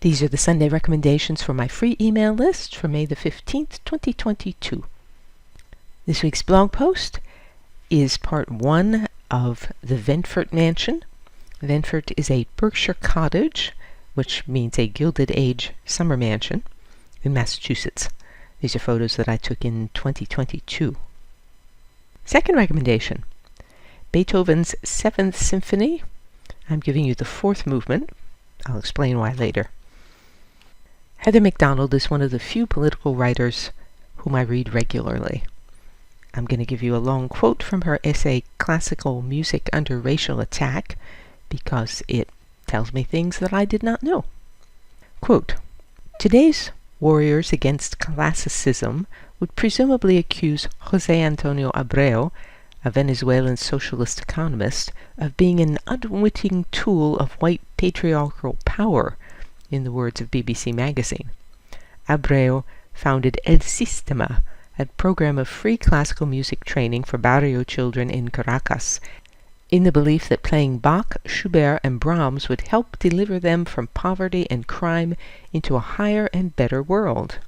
These are the Sunday recommendations for my free email list for May the 15th, 2022. This week's blog post is part 1 of the Ventfort Mansion. Ventfort is a Berkshire cottage, which means a Gilded Age summer mansion in Massachusetts. These are photos that I took in 2022. Second recommendation, Beethoven's 7th Symphony. I'm giving you the 4th movement. I'll explain why later. Heather MacDonald is one of the few political writers whom I read regularly. I'm going to give you a long quote from her essay, Classical Music Under Racial Attack, because it tells me things that I did not know. Quote, "Today's warriors against classicism would presumably accuse José Antonio Abreu, a Venezuelan socialist economist, of being an unwitting tool of white patriarchal power, in the words of BBC Magazine. Abreu founded El Sistema, a program of free classical music training for barrio children in Caracas, in the belief that playing Bach, Schubert, and Brahms would help deliver them from poverty and crime into a higher and better world.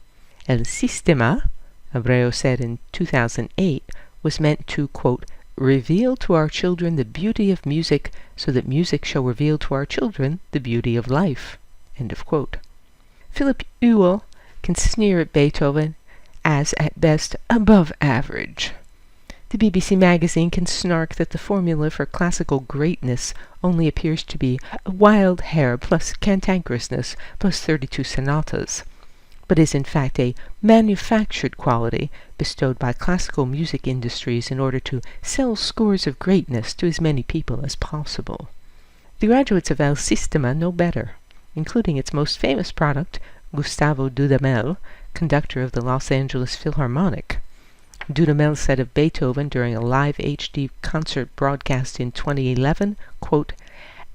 El Sistema, Abreu said in 2008, was meant to, quote, reveal to our children the beauty of music so that music shall reveal to our children the beauty of life." End of quote. Philip Ewell can sneer at Beethoven as, at best, above average. The BBC Magazine can snark that the formula for classical greatness only appears to be wild hair plus cantankerousness plus 32 sonatas, but is in fact a manufactured quality bestowed by classical music industries in order to sell scores of greatness to as many people as possible. The graduates of El Sistema know better, including its most famous product, Gustavo Dudamel, conductor of the Los Angeles Philharmonic. Dudamel said of Beethoven during a live HD concert broadcast in 2011, quote,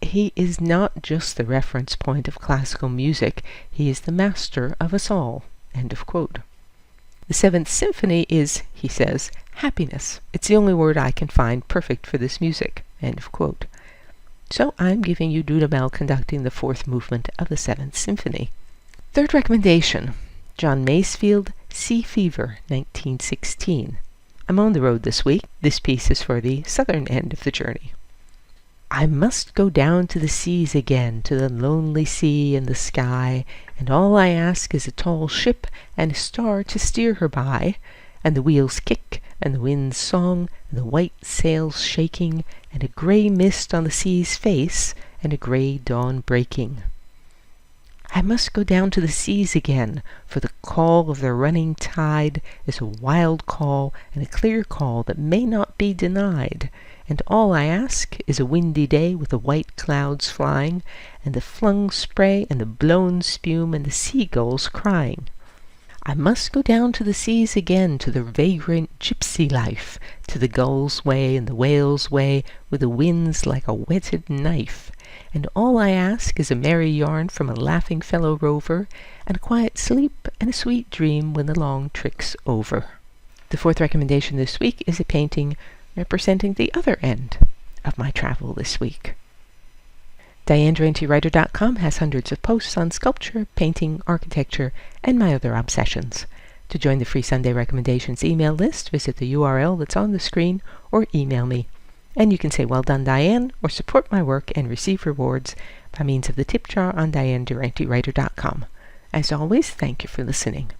"He is not just the reference point of classical music, he is the master of us all." End of quote. The 7th Symphony is, he says, happiness. It's the only word I can find perfect for this music. End of quote. So I'm giving you Dudamel conducting the 4th movement of the 7th Symphony. Third recommendation, John Masefield, Sea Fever, 1916. I'm on the road this week. This piece is for the southern end of the journey. "I must go down to the seas again, to the lonely sea and the sky, and all I ask is a tall ship and a star to steer her by, and the wheels kick, and the wind's song, and the white sails shaking, and a grey mist on the sea's face, and a grey dawn breaking. I must go down to the seas again, for the call of the running tide is a wild call and a clear call that may not be denied, and all I ask is a windy day with the white clouds flying, and the flung spray and the blown spume and the seagulls crying. I must go down to the seas again, to the vagrant gypsy life, to the gull's way and the whale's way, with the winds like a whetted knife. And all I ask is a merry yarn from a laughing fellow rover, and a quiet sleep and a sweet dream when the long trick's over." The 4th recommendation this week is a painting representing the other end of my travel this week. DianeDuranteWriter.com has hundreds of posts on sculpture, painting, architecture, and my other obsessions. To join the free Sunday recommendations email list, visit the URL that's on the screen or email me. And you can say, "Well done, Diane," or support my work and receive rewards by means of the tip jar on DianeDuranteWriter.com. As always, thank you for listening.